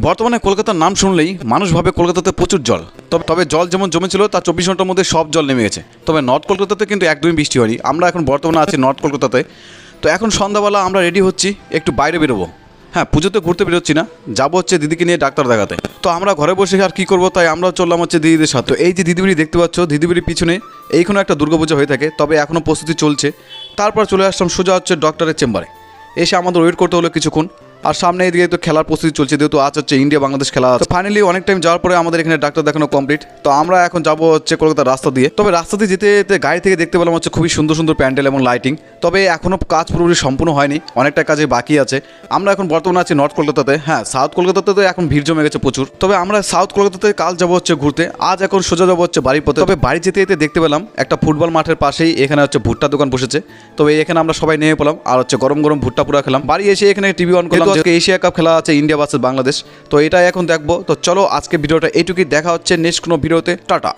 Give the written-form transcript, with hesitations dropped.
বর্তমানে কলকাতার নাম শুনলেই মানুষ ভাবে কলকাতাতে প্রচুর জল। তবে জল যেমন জমেছিল তার 24 ঘন্টার মধ্যে সব জল নেমে গেছে। তবে নর্থ কলকাতাতে কিন্তু একদমই বৃষ্টি হয়নি। আমরা এখন বর্তমানে আছি নর্থ কলকাতাতে। তো এখন সন্ধ্যাবেলা আমরা রেডি হচ্ছি, একটু বাইরে বেরোবো। হ্যাঁ, পুজোতে ঘুরতে বেরোচ্ছি না, যাবো হচ্ছে দিদিকে নিয়ে ডাক্তার দেখাতে। তো আমরা ঘরে বসে আর কী করবো, তাই আমরা চললাম হচ্ছে দিদিদের সাথে। তো এই যে দিদিবাড়ি দেখতে পাচ্ছ, দিদিবাড়ির পিছনে এইখানে একটা দুর্গাপূজা হয়ে থাকে, তবে এখনও প্রস্তুতি চলছে। তারপর চলে আসলাম সোজা হচ্ছে ডক্টরের চেম্বারে। এসে আমাদের ওয়েট করতে হলো কিছুক্ষণ। আর সামনে এদিকে তো খেলার প্রস্তুতি চলছে, যেহেতু আজ হচ্ছে ইন্ডিয়া বাংলাদেশ খেলা আছে। ফাইনালি অনেক টাইম যাওয়ার পরে আমাদের এখানে ডাক্তার দেখানো কমপ্লিট। তো আমরা এখন যাবো হচ্ছে কলকাতার রাস্তা দিয়ে। তবে রাস্তা দিয়ে যেতে যেতে গাড়ি থেকে দেখতে পেলাম হচ্ছে খুবই সুন্দর সুন্দর প্যান্ডেল এবং লাইটিং। তবে এখনও কাজ পুরোপুরি সম্পূর্ণ হয়নি, অনেকটা কাজে বাকি আছে। আমরা এখন বর্তমানে আছি নর্থ কলকাতাতে। হ্যাঁ, সাউথ কলকাতাতে তো এখন ভিড় জমে গেছে প্রচুর। তবে আমরা সাউথ কলকাতাতে কাল যাবো হচ্ছে ঘুরতে, আজ এখন সোজা যাবো হচ্ছে বাড়ির পথে। তবে বাড়ি যেতে যেতে দেখতে পেলাম একটা ফুটবল মাঠের পাশেই এখানে হচ্ছে ভুট্টা দোকান বসেছে। তবে এখানে আমরা সবাই নেমে পেলাম আর হচ্ছে গরম গরম ভুট্টা পুরা খেলাম। বাড়ি এসে এখানে টিভি অন করলাম, এশিয়া কাপ খেলা আছে ইন্ডিয়া ভার্সেস বাংলাদেশ। তো এটাই এখন দেখবো। তো চলো আজকে ভিডিওটা এইটুকুই, দেখা হচ্ছে নেক্সট কোনো ভিডিওতে। টাটা।